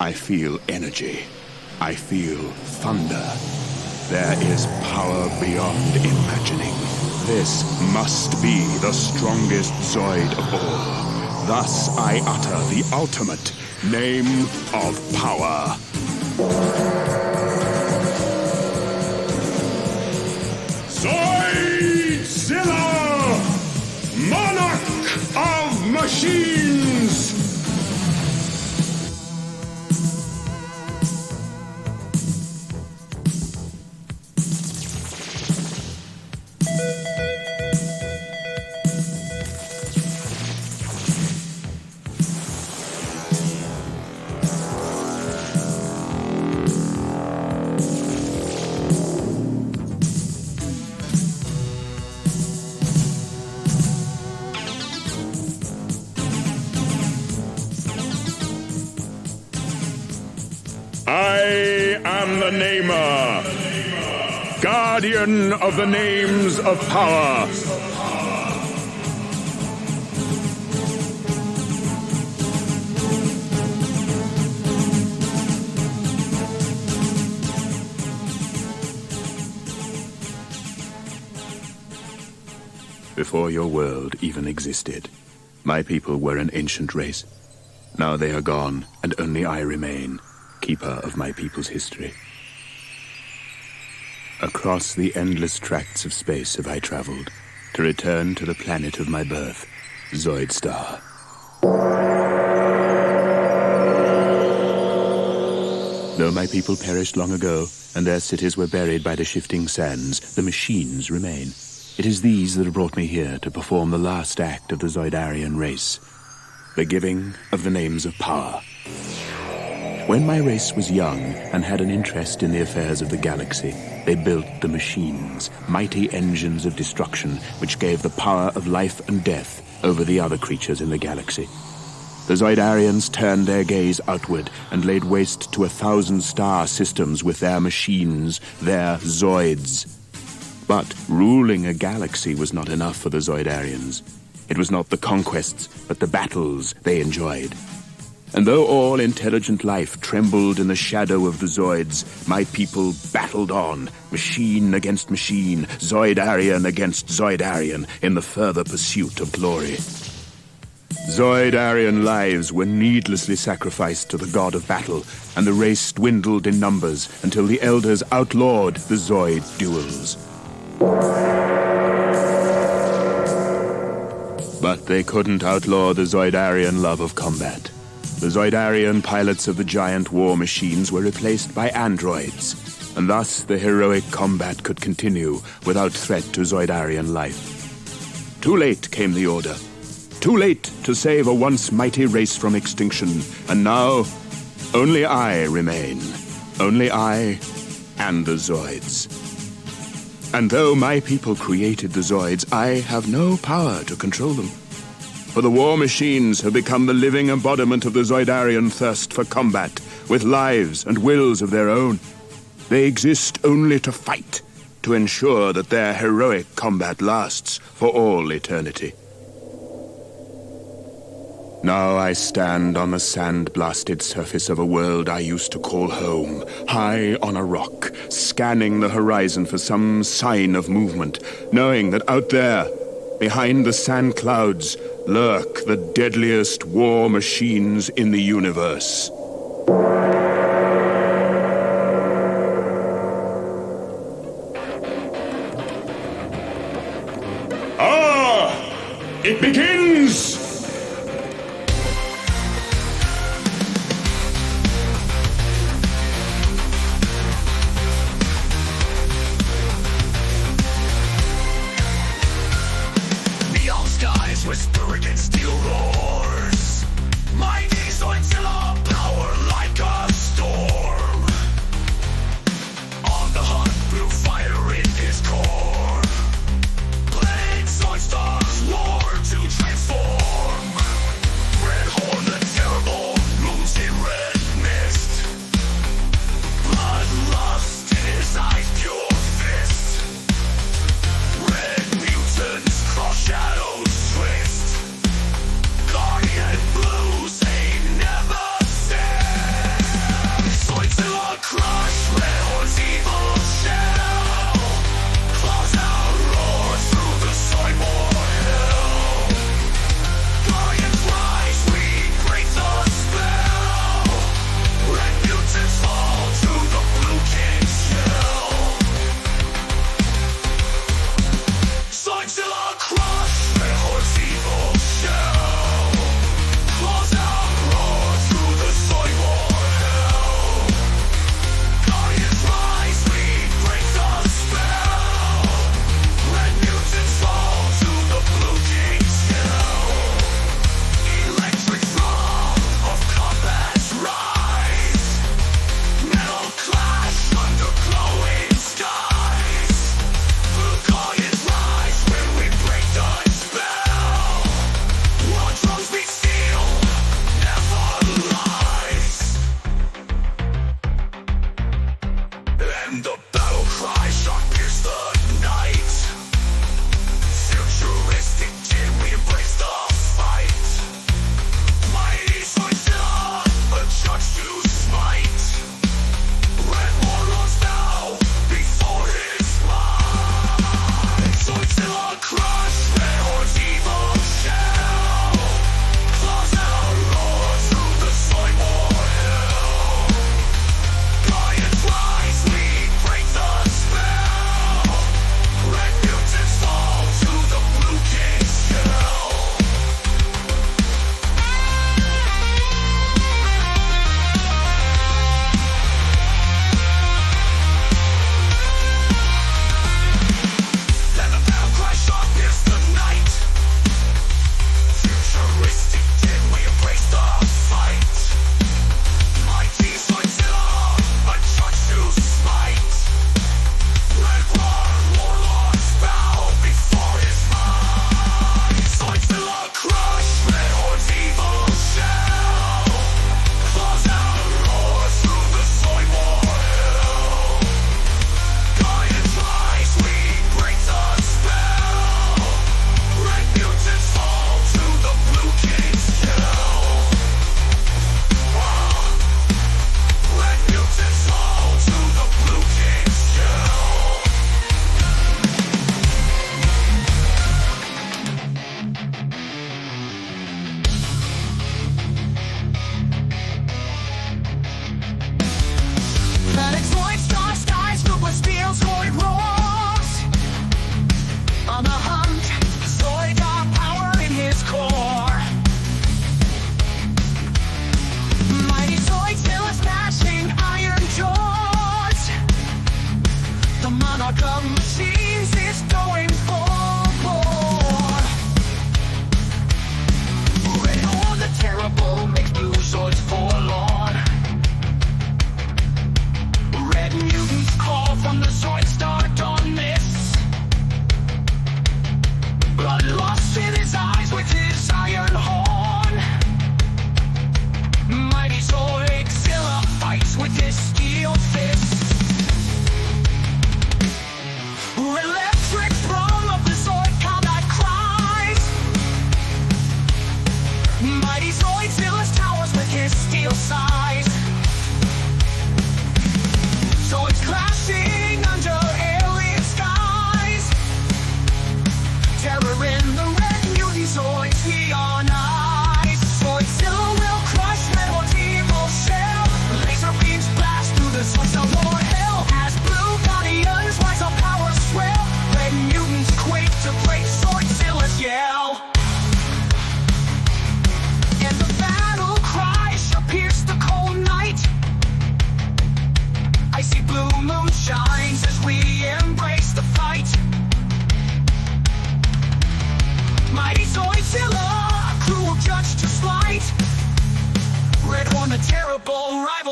I feel energy. I feel thunder. There is power beyond imagining. This must be the strongest Zoid of all. Thus I utter the ultimate name of power. Zoidzilla! Monarch of Machines! I am the Namer, guardian of the names of power. Before your world even existed, my people were an ancient race. Now they are gone, and only I remain, keeper of my people's history. Across the endless tracts of space have I traveled, to return to the planet of my birth, Zoidstar. Though my people perished long ago, and their cities were buried by the shifting sands, the machines remain. It is these that have brought me here to perform the last act of the Zoidarian race, the giving of the names of power. When my race was young and had an interest in the affairs of the galaxy, they built the machines, mighty engines of destruction which gave the power of life and death over the other creatures in the galaxy. The Zoidarians turned their gaze outward and laid waste to 1,000 star systems with their machines, their Zoids. But ruling a galaxy was not enough for the Zoidarians. It was not the conquests, but the battles they enjoyed. And though all intelligent life trembled in the shadow of the Zoids, my people battled on, machine against machine, Zoidarian against Zoidarian, in the further pursuit of glory. Zoidarian lives were needlessly sacrificed to the god of battle, and the race dwindled in numbers until the elders outlawed the Zoid duels. But they couldn't outlaw the Zoidarian love of combat. The Zoidarian pilots of the giant war machines were replaced by androids, and thus the heroic combat could continue without threat to Zoidarian life. Too late came the order. Too late to save a once mighty race from extinction, and now only I remain. Only I and the Zoids. And though my people created the Zoids, I have no power to control them. For the war machines have become the living embodiment of the Zoidarian thirst for combat, with lives and wills of their own. They exist only to fight, to ensure that their heroic combat lasts for all eternity. Now I stand on the sand-blasted surface of a world I used to call home, high on a rock, scanning the horizon for some sign of movement, knowing that out there, behind the sand clouds, lurk the deadliest war machines in the universe. It begins! Whisper against steel roars. Mighty Zoidzilla, power like a storm. On the hunt through fire in his core. Blade Zoidstars war to transform.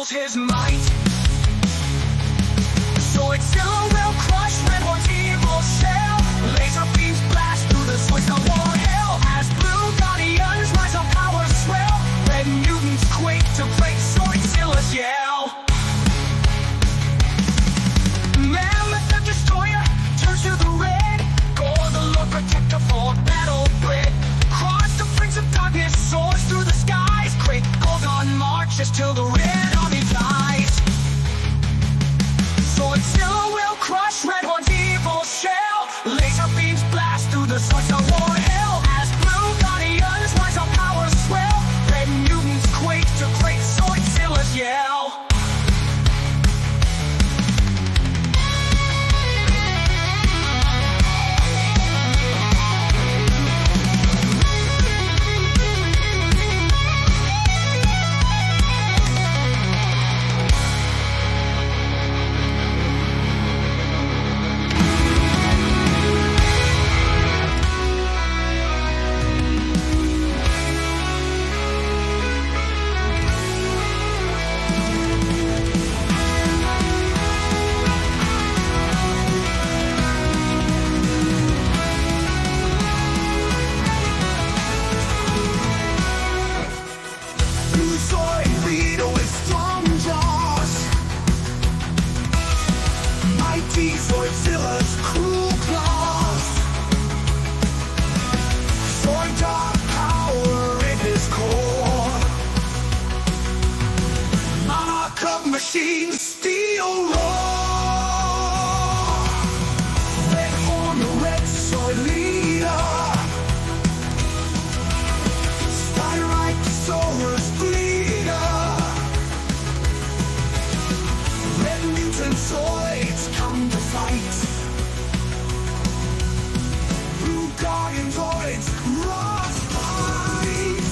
reveals his might. Zoidzilla will crush Red Horn's evil shell. Laser beams blast through the Zoidstar war hell. As blue guardians rise up, power swell. Red mutants quake to break Zoidzilla's yell. Mammoth the destroyer turns to the red. Gore the Lord protector for battle bred. Cross the Prince of Darkness soars through the skies. Great Goldon marches till the red army dies. Zoidzilla will crush Red Horn's evil shell. Laser beams blast through the Zoidstar war hell. As blue guardians rise up, power swell. Red mutants quake to great Zoidzilla's yell. Zoidzilla's cruel claws. Zoid dark power in his core. Monarch of machines, steel roar. Red Horn, the red Zoid leader. Spyrosaurus bleeder. Red mutant Zoids come to fight. Blue guardian Zoids rush fight.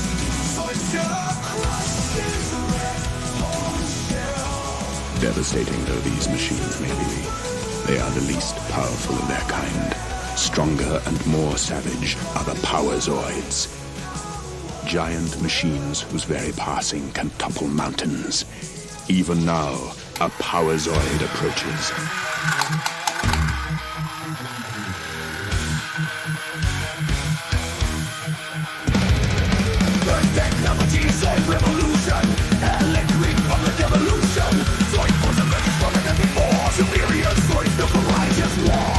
Zoidzilla crushes Red Horn shell. Devastating though these machines may be, they are the least powerful of their kind. Stronger and more savage are the Power Zoids. Giant machines whose very passing can topple mountains. Even now, a Power Zoid approaches. First technology, Zoid revolution. Electric from the devolution. Zoid force emerges stronger than before. Superior Zoids built for righteous war.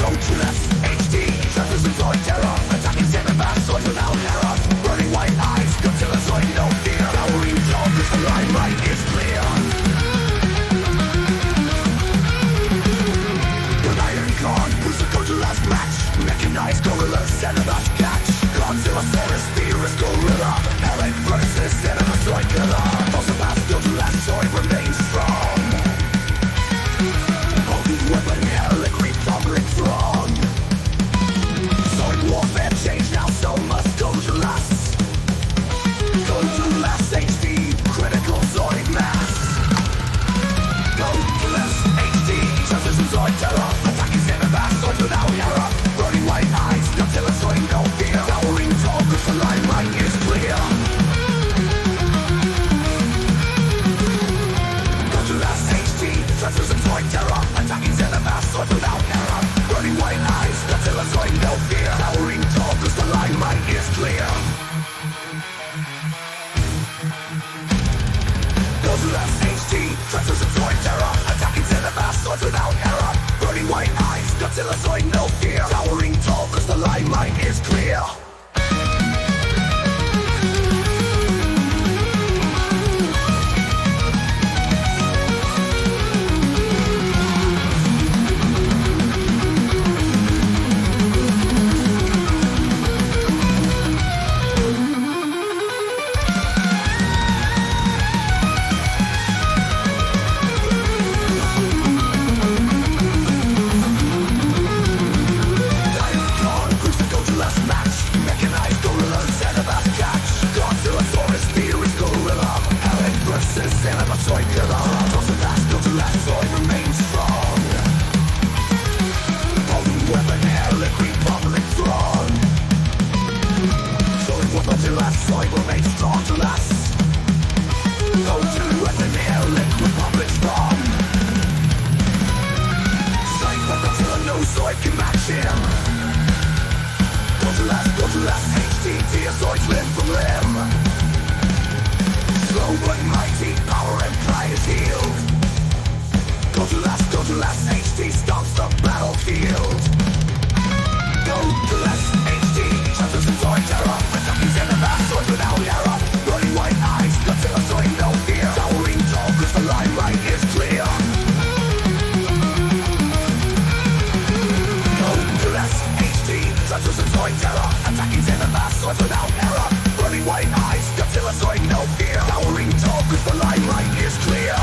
GojulasHT, transfers and Zoid terror. Attacking seven fast Zoids without error. Burning white eyes, Godzilla Zoid no fear. Towering tall, the limelight is clear. With iron gun, who's the Gojulas match? Mechanized gorillas, Xenobots catch. Godzilla Saurus, fierce gorilla. Helen versus Xenobots Zoid killer. Also past Gojulas Zoid remains strong. Weapon hell, a great conquering throng. Zoid warfare changed now, so must Gojulas. GojulasHT, critical Zoid mass. GojulasHT, transfers and Zoid terror. Attacking seven fast Zoids without error. Burning white eyes, Godzilla Zoid no fear. Towering tall, the limelight is clear. GojulasHT, transfers and Zoid terror. Attacking Xenobots Zoid without error. Burning white eyes, Godzilla Zoid no fear. Towering tall, cause the limelight is clear. GojulasHT, transfers and Zoid terror. Attacking Xenobots Zoid without error. Burning white eyes, Godzilla Zoid no fear. Towering tall, cause the limelight is clear. your Zoids limb from limb. Slow but mighty, power and pride is healed. GojulasHT stomps the battlefield. GojulasHT shutters and Zoid terror. With junkies in the back, swords without error. Burning white eyes, Godzilla showing no fear. Towering tall, cause the limelight is clear. GojulasHT shutters and Zoid terror. Attacking in the back, swords without error. Burning white eyes, Godzilla showing no fear. Towering tall, cause the limelight is clear.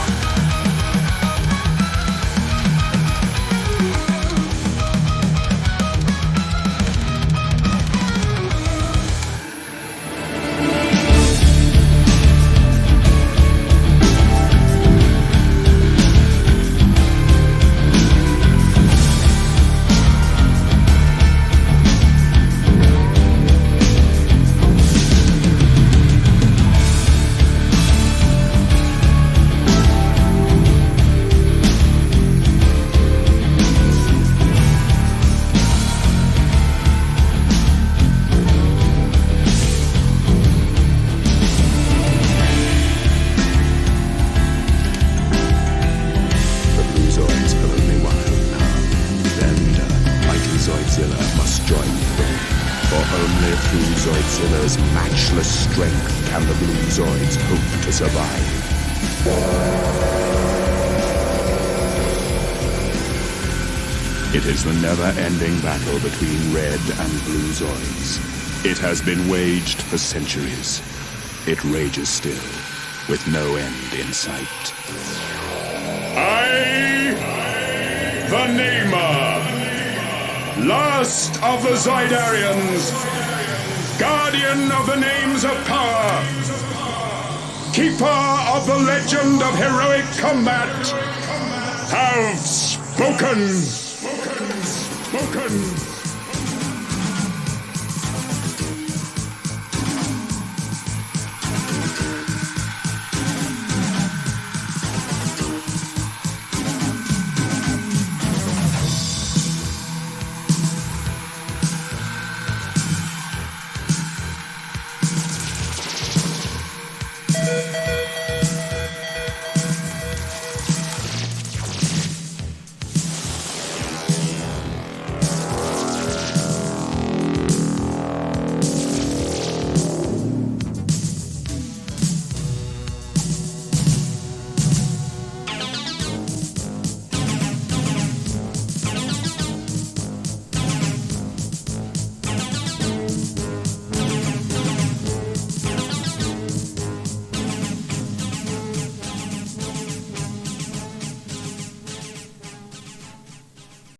Must join them, for only through Zoidzilla's matchless strength can the blue Zoids hope to survive. It is the never-ending battle between red and blue Zoids. It has been waged for centuries. It rages still, with no end in sight. I, the Namer, last of the Zoidarians, guardian of the names of power, keeper of the legend of heroic combat, have spoken.